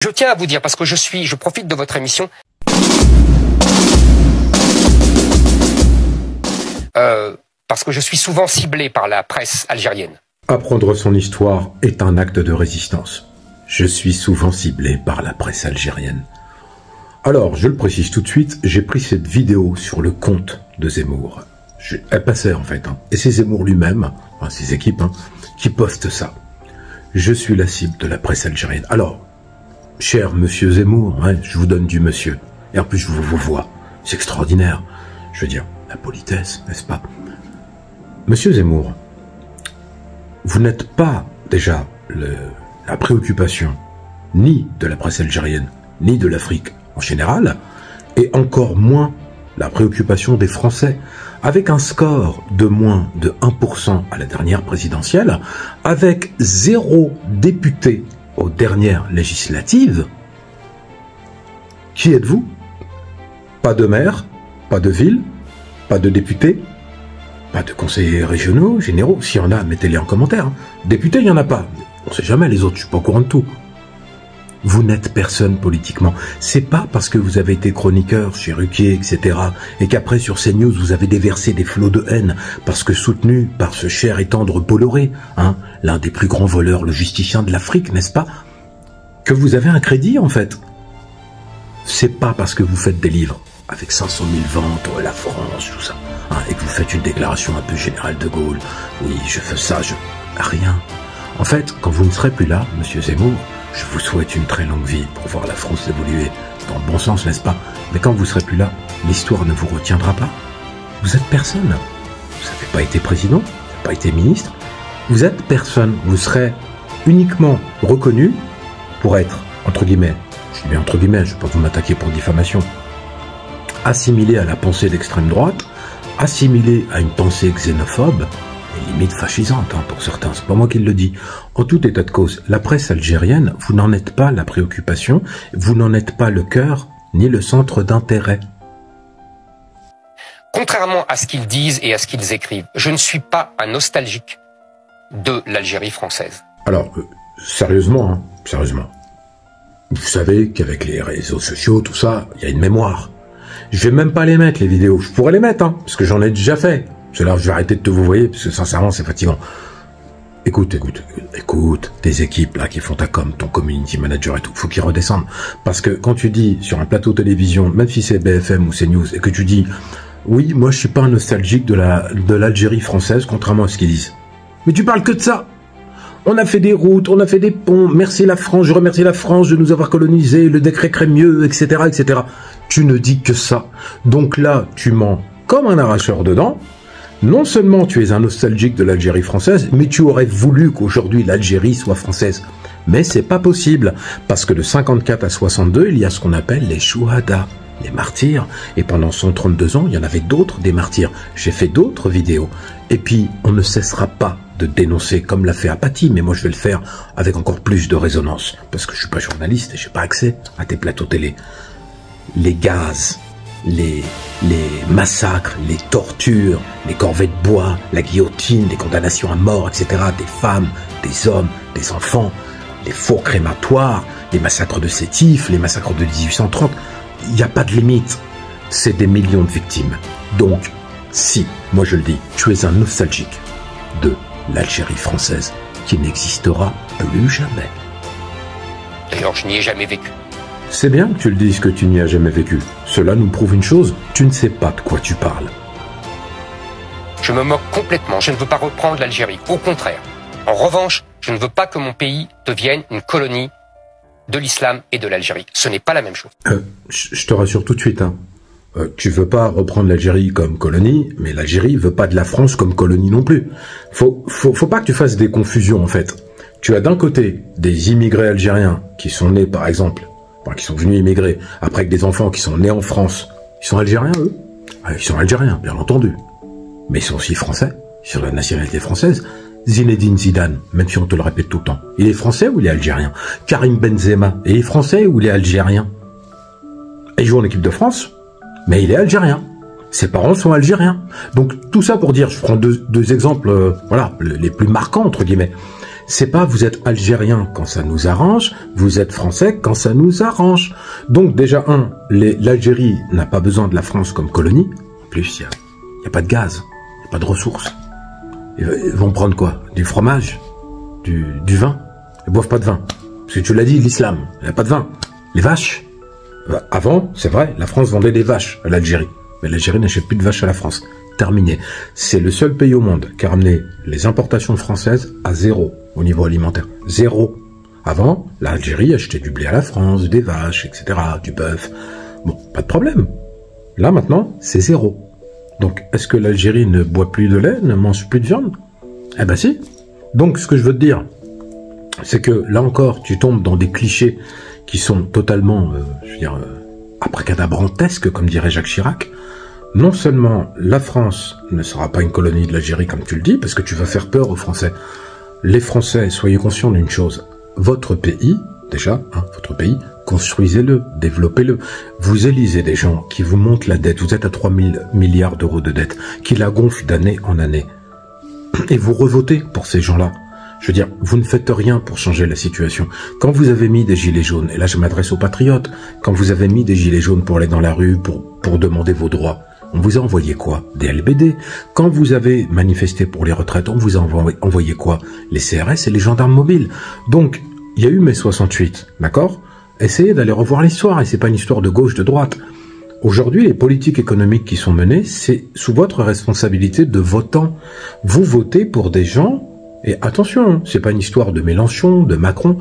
Je tiens à vous dire, parce que je profite de votre émission, parce que je suis souvent ciblé par la presse algérienne. Apprendre son histoire est un acte de résistance. Je suis souvent ciblé par la presse algérienne. Alors, je le précise tout de suite, j'ai pris cette vidéo sur le compte de Zemmour. Elle passait en fait, et c'est Zemmour lui-même, ses équipes, qui postent ça. Je suis la cible de la presse algérienne. Alors, cher monsieur Zemmour, je vous donne du monsieur. Et en plus, je vous vois. C'est extraordinaire. Je veux dire, la politesse, n'est-ce pas? Monsieur Zemmour, vous n'êtes pas déjà la préoccupation ni de la presse algérienne, ni de l'Afrique en général, et encore moins la préoccupation des Français. Avec un score de moins de 1% à la dernière présidentielle, avec 0 député aux dernières législatives, qui êtes-vous? Pas de maire, pas de ville, pas de député, pas de conseillers régionaux, généraux. S'il y en a, mettez-les en commentaire. Députés, il n'y en a pas. On ne sait jamais, les autres, je ne suis pas au courant de tout. Vous n'êtes personne politiquement. C'est pas parce que vous avez été chroniqueur chez Ruquier, etc., et qu'après sur CNews vous avez déversé des flots de haine parce que soutenu par ce cher et tendre Bolloré, l'un des plus grands voleurs logisticiens de l'Afrique, n'est-ce pas, que vous avez un crédit en fait. C'est pas parce que vous faites des livres avec 500 000 ventes, la France, tout ça, et que vous faites une déclaration un peu générale de Gaulle. Oui, je fais ça, rien. En fait, quand vous ne serez plus là, monsieur Zemmour, je vous souhaite une très longue vie pour voir la France évoluer dans le bon sens, n'est-ce pas? Mais quand vous serez plus là, l'histoire ne vous retiendra pas. Vous êtes personne. Vous n'avez pas été président, vous n'avez pas été ministre. Vous êtes personne. Vous serez uniquement reconnu pour être, entre guillemets, je dis bien entre guillemets, je ne vais pas vous m'attaquer pour diffamation, assimilé à la pensée d'extrême droite, assimilé à une pensée xénophobe, et limite fascisante pour certains, c'est pas moi qui le dis. En tout état de cause, la presse algérienne, vous n'en êtes pas la préoccupation, vous n'en êtes pas le cœur, ni le centre d'intérêt. Contrairement à ce qu'ils disent et à ce qu'ils écrivent, je ne suis pas un nostalgique de l'Algérie française. Alors, sérieusement, sérieusement, vous savez qu'avec les réseaux sociaux, tout ça, il y a une mémoire. Je vais même pas les mettre, les vidéos. Je pourrais les mettre, parce que j'en ai déjà fait. C'est là que je vais arrêter de te vous voyer, parce que sincèrement, c'est fatigant. Écoute, tes équipes là qui font ta com, ton community manager et tout, faut qu'ils redescendent. Parce que quand tu dis sur un plateau télévision, même si c'est BFM ou CNews, et que tu dis, oui, moi je suis pas un nostalgique de l'Algérie française, contrairement à ce qu'ils disent. Mais tu parles que de ça. On a fait des routes, on a fait des ponts, merci la France, je remercie la France de nous avoir colonisés, le décret Crémieux, etc., etc. Tu ne dis que ça. Donc là, tu mens comme un arracheur de dents. Non seulement tu es un nostalgique de l'Algérie française, mais tu aurais voulu qu'aujourd'hui l'Algérie soit française. Mais c'est pas possible, parce que de 54 à 62, il y a ce qu'on appelle les chouhada, les martyrs, et pendant 132 ans, il y en avait d'autres des martyrs. J'ai fait d'autres vidéos, et puis on ne cessera pas de dénoncer, comme l'a fait Apathy, mais moi je vais le faire avec encore plus de résonance, parce que je suis pas journaliste et j'ai pas accès à tes plateaux télé. Les gaz, les massacres, les tortures, les corvées de bois, la guillotine, les condamnations à mort, etc., des femmes, des hommes, des enfants, les fours crématoires, les massacres de Sétif, les massacres de 1830, il n'y a pas de limite. C'est des millions de victimes. Donc, si, moi je le dis, tu es un nostalgique de l'Algérie française qui n'existera plus jamais. D'ailleurs, je n'y ai jamais vécu. C'est bien que tu le dises que tu n'y as jamais vécu. Cela nous prouve une chose, tu ne sais pas de quoi tu parles. Je me moque complètement, je ne veux pas reprendre l'Algérie, au contraire. En revanche, je ne veux pas que mon pays devienne une colonie de l'islam et de l'Algérie. Ce n'est pas la même chose. Je te rassure tout de suite. Tu veux pas reprendre l'Algérie comme colonie, mais l'Algérie veut pas de la France comme colonie non plus. Faut pas que tu fasses des confusions en fait. Tu as d'un côté des immigrés algériens qui sont nés par exemple, qui sont venus immigrer, après que des enfants qui sont nés en France, ils sont algériens eux? Ils sont algériens, bien entendu. Mais ils sont aussi français, sur la nationalité française. Zinedine Zidane, même si on te le répète tout le temps, il est français ou il est algérien? Karim Benzema, il est français ou il est algérien? Il joue en équipe de France, mais il est algérien. Ses parents sont algériens. Donc tout ça pour dire, je prends deux exemples, voilà, les plus marquants entre guillemets. C'est pas vous êtes algérien quand ça nous arrange, vous êtes français quand ça nous arrange. Donc déjà, l'Algérie n'a pas besoin de la France comme colonie. En plus, il y a pas de gaz, il n'y a pas de ressources. Ils vont prendre quoi? Du fromage? Du vin? Ils boivent pas de vin. Parce que tu l'as dit, l'islam, il n'y a pas de vin. Les vaches? Avant, c'est vrai, la France vendait des vaches à l'Algérie. Mais l'Algérie n'achète plus de vaches à la France. Terminé. C'est le seul pays au monde qui a ramené les importations françaises à zéro au niveau alimentaire. Zéro. Avant, l'Algérie achetait du blé à la France, des vaches, etc., du bœuf. Bon, pas de problème. Là, maintenant, c'est zéro. Donc, est-ce que l'Algérie ne boit plus de lait, ne mange plus de viande? Eh ben si. Donc, ce que je veux te dire, c'est que, là encore, tu tombes dans des clichés qui sont totalement, abracadabrantesques, comme dirait Jacques Chirac. Non seulement la France ne sera pas une colonie de l'Algérie, comme tu le dis, parce que tu vas faire peur aux Français. Les Français, soyez conscients d'une chose. Votre pays, déjà, votre pays, construisez-le, développez-le. Vous élisez des gens qui vous montent la dette. Vous êtes à 3 000 milliards d'euros de dette, qui la gonflent d'année en année. Et vous revotez pour ces gens-là. Je veux dire, vous ne faites rien pour changer la situation. Quand vous avez mis des gilets jaunes, et là je m'adresse aux patriotes, quand vous avez mis des gilets jaunes pour aller dans la rue, pour demander vos droits, on vous a envoyé quoi? Des LBD. Quand vous avez manifesté pour les retraites, on vous a envoyé quoi? Les CRS et les gendarmes mobiles. Donc, il y a eu mai 68, d'accord? Essayez d'aller revoir l'histoire, et c'est pas une histoire de gauche, de droite. Aujourd'hui, les politiques économiques qui sont menées, c'est sous votre responsabilité de votant. Vous votez pour des gens, et attention, c'est pas une histoire de Mélenchon, de Macron,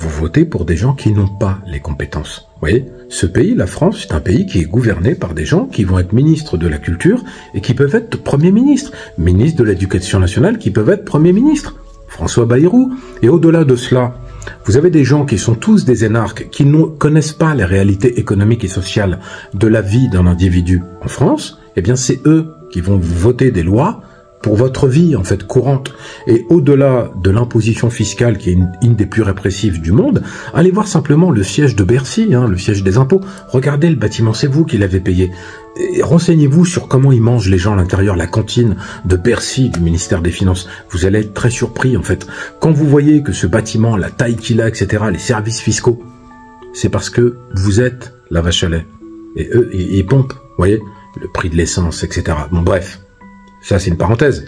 vous votez pour des gens qui n'ont pas les compétences. Vous voyez, ce pays, la France, c'est un pays qui est gouverné par des gens qui vont être ministres de la culture et qui peuvent être premiers ministres, ministres de l'éducation nationale qui peuvent être premiers ministres. François Bayrou. Et au-delà de cela, vous avez des gens qui sont tous des énarques, qui ne connaissent pas les réalités économiques et sociales de la vie d'un individu en France. Eh bien, c'est eux qui vont vous voter des lois pour votre vie, en fait, courante. Et au-delà de l'imposition fiscale, qui est une des plus répressives du monde, allez voir simplement le siège de Bercy, le siège des impôts. Regardez le bâtiment, c'est vous qui l'avez payé. Renseignez-vous sur comment ils mangent les gens à l'intérieur, la cantine de Bercy, du ministère des Finances. Vous allez être très surpris, en fait. Quand vous voyez que ce bâtiment, la taille qu'il a, etc., les services fiscaux, c'est parce que vous êtes la vache à lait. Et eux, ils pompent, vous voyez, le prix de l'essence, etc. Bon, bref. Ça, c'est une parenthèse.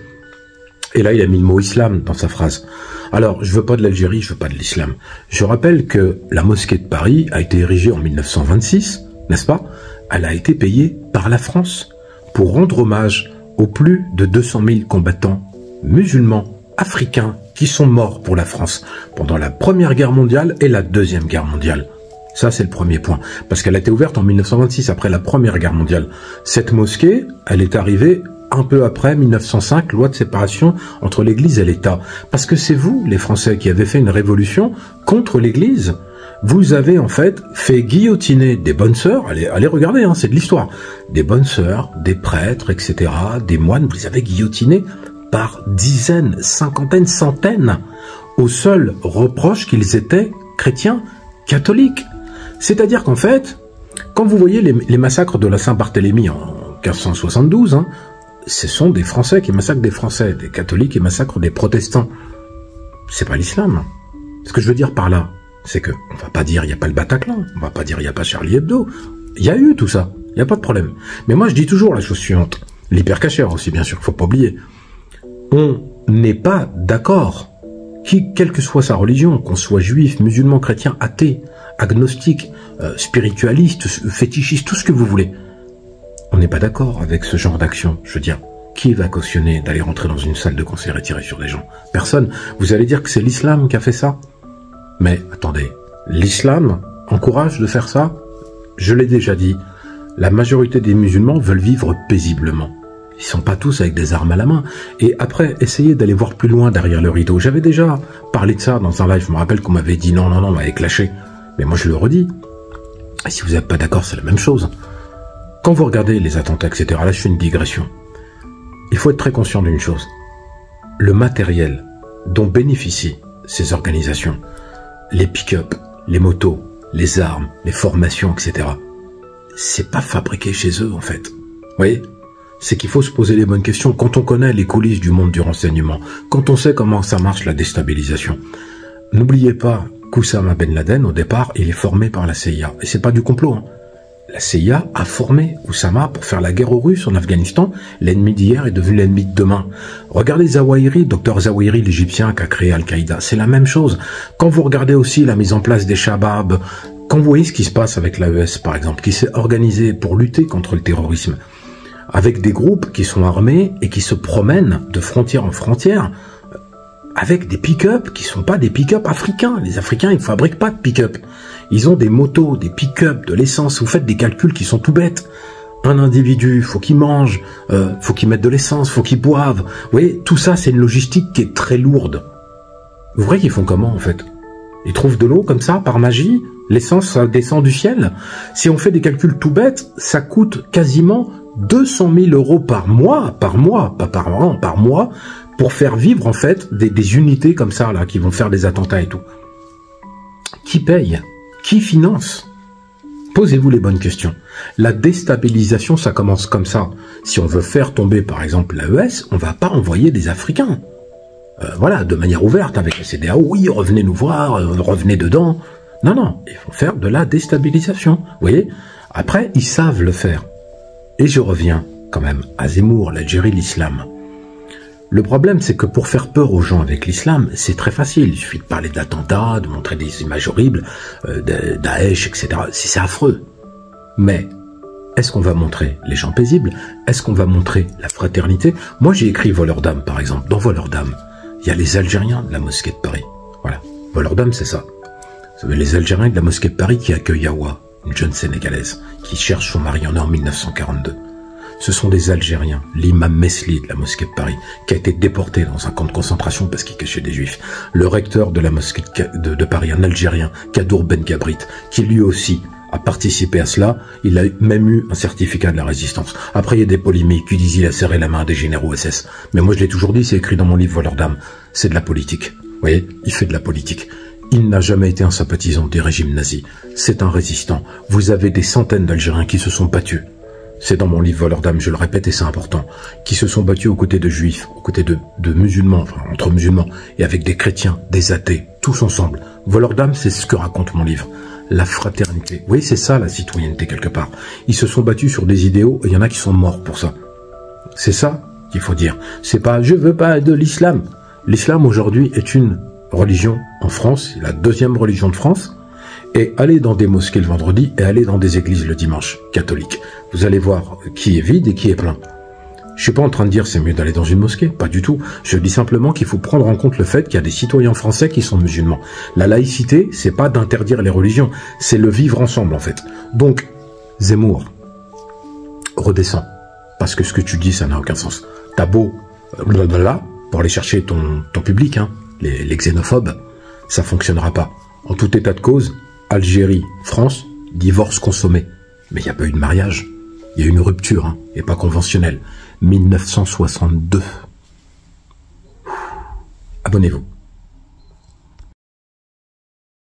Et là, il a mis le mot islam dans sa phrase. Alors, je veux pas de l'Algérie, je veux pas de l'islam. Je rappelle que la mosquée de Paris a été érigée en 1926, n'est-ce pas? Elle a été payée par la France pour rendre hommage aux plus de 200 000 combattants musulmans, africains, qui sont morts pour la France pendant la Première Guerre mondiale et la Deuxième Guerre mondiale. Ça, c'est le premier point. Parce qu'elle a été ouverte en 1926, après la Première Guerre mondiale. Cette mosquée, elle est arrivée un peu après 1905, loi de séparation entre l'Église et l'État. Parce que c'est vous, les Français, qui avez fait une révolution contre l'Église. Vous avez en fait guillotiner des bonnes sœurs, allez regarder, c'est de l'histoire, des bonnes sœurs, des prêtres, etc., des moines, vous les avez guillotinés par dizaines, cinquantaines, centaines, au seul reproche qu'ils étaient chrétiens catholiques. C'est-à-dire qu'en fait, quand vous voyez les massacres de la Saint-Barthélemy en 1572, ce sont des Français qui massacrent des Français, des catholiques qui massacrent des protestants. C'est pas l'islam. Ce que je veux dire par là, c'est que on va pas dire il n'y a pas le Bataclan, on va pas dire il n'y a pas Charlie Hebdo. Il y a eu tout ça, il n'y a pas de problème. Mais moi je dis toujours la chose suivante, l'hypercachère aussi bien sûr, faut pas oublier. On n'est pas d'accord, quelle que soit sa religion, qu'on soit juif, musulman, chrétien, athée, agnostique, spiritualiste, fétichiste, tout ce que vous voulez. On n'est pas d'accord avec ce genre d'action. Je veux dire, qui va cautionner d'aller rentrer dans une salle de concert et tirer sur des gens? Personne. Vous allez dire que c'est l'islam qui a fait ça? Mais attendez, l'islam encourage de faire ça? Je l'ai déjà dit, la majorité des musulmans veulent vivre paisiblement. Ils sont pas tous avec des armes à la main. Et après, essayez d'aller voir plus loin derrière le rideau. J'avais déjà parlé de ça dans un live. Je me rappelle qu'on m'avait dit non, on m'avait clashé. Mais moi je le redis. Et si vous n'êtes pas d'accord, c'est la même chose. Quand vous regardez les attentats, etc., là je fais une digression. Il faut être très conscient d'une chose. Le matériel dont bénéficient ces organisations, les pick-up, les motos, les armes, les formations, etc., c'est pas fabriqué chez eux en fait. Vous voyez? c'est qu'il faut se poser les bonnes questions. Quand on connaît les coulisses du monde du renseignement, quand on sait comment ça marche la déstabilisation, n'oubliez pas qu'Oussama Ben Laden, au départ, il est formé par la CIA. Et c'est pas du complot, hein. La CIA a formé Oussama pour faire la guerre aux Russes en Afghanistan. L'ennemi d'hier est devenu l'ennemi de demain. Regardez Zawahiri, docteur Zawahiri, l'Égyptien qui a créé Al-Qaïda. C'est la même chose. Quand vous regardez aussi la mise en place des Shabab, quand vous voyez ce qui se passe avec l'AES, par exemple, qui s'est organisé pour lutter contre le terrorisme, avec des groupes qui sont armés et qui se promènent de frontière en frontière, avec des pick-up qui sont pas des pick-up africains. Les Africains, ils fabriquent pas de pick-up. Ils ont des motos, des pick-up, de l'essence. Vous faites des calculs qui sont tout bêtes. Un individu, faut qu'il mange, faut qu'il mette de l'essence, faut qu'il boive. Vous voyez, tout ça, c'est une logistique qui est très lourde. Vous voyez qu'ils font comment, en fait? Ils trouvent de l'eau comme ça, par magie? L'essence, ça descend du ciel? Si on fait des calculs tout bêtes, ça coûte quasiment 200 000 € par mois, pas par an, par mois, pour faire vivre, en fait, des unités comme ça, là, qui vont faire des attentats et tout. Qui paye? Qui finance? Posez-vous les bonnes questions. La déstabilisation, ça commence comme ça. Si on veut faire tomber, par exemple, l'AES, on va pas envoyer des Africains. Voilà, de manière ouverte, avec la CEDEAO, oui, revenez nous voir, revenez dedans. Non, non, il faut faire de la déstabilisation. Vous voyez? Après, ils savent le faire. Et je reviens, quand même, à Zemmour, l'Algérie, l'islam. Le problème, c'est que pour faire peur aux gens avec l'islam, c'est très facile. Il suffit de parler d'attentats, de montrer des images horribles, Daesh, etc. C'est affreux. Mais, est-ce qu'on va montrer les gens paisibles? Est-ce qu'on va montrer la fraternité? Moi, j'ai écrit Voleurs d'âme, par exemple. Dans Voleurs d'âme, il y a les Algériens de la mosquée de Paris. Voilà. Voleurs d'âme, c'est ça. Vous savez, les Algériens de la mosquée de Paris qui accueillent Yawa, une jeune Sénégalaise, qui cherche son mari en 1942. Ce sont des Algériens, l'imam Mesli de la mosquée de Paris, qui a été déporté dans un camp de concentration parce qu'il cachait des juifs. Le recteur de la mosquée de Paris, un Algérien, Kadour Ben Gabrit, qui lui aussi a participé à cela. Il a même eu un certificat de la résistance. Après, il y a des polémiques qui disent il a serré la main des généraux SS. Mais moi, je l'ai toujours dit, c'est écrit dans mon livre Voleurs d'âme. C'est de la politique. Vous voyez, il fait de la politique. Il n'a jamais été un sympathisant du régime nazi. C'est un résistant. Vous avez des centaines d'Algériens qui se sont battus. C'est dans mon livre Voleurs d'âme, je le répète et c'est important, qui se sont battus aux côtés de juifs, aux côtés de musulmans, enfin entre musulmans, et avec des chrétiens, des athées, tous ensemble. Voleurs d'âme, c'est ce que raconte mon livre. La fraternité. Oui, c'est ça la citoyenneté quelque part. Ils se sont battus sur des idéaux et il y en a qui sont morts pour ça. C'est ça qu'il faut dire. C'est pas, je veux pas de l'islam. L'islam aujourd'hui est une religion en France, la deuxième religion de France. Et allez dans des mosquées le vendredi et allez dans des églises le dimanche, catholiques. Vous allez voir qui est vide et qui est plein. Je suis pas en train de dire c'est mieux d'aller dans une mosquée, pas du tout. Je dis simplement qu'il faut prendre en compte le fait qu'il y a des citoyens français qui sont musulmans. La laïcité, c'est pas d'interdire les religions, c'est le vivre ensemble en fait. Donc, Zemmour, redescends. Parce que ce que tu dis, ça n'a aucun sens. T'as beau, blablabla, pour aller chercher ton public, hein, les xénophobes, ça fonctionnera pas. En tout état de cause, Algérie, France, divorce consommé. Mais il n'y a pas eu de mariage. Il y a eu une rupture, hein, et pas conventionnelle. 1962. Abonnez-vous.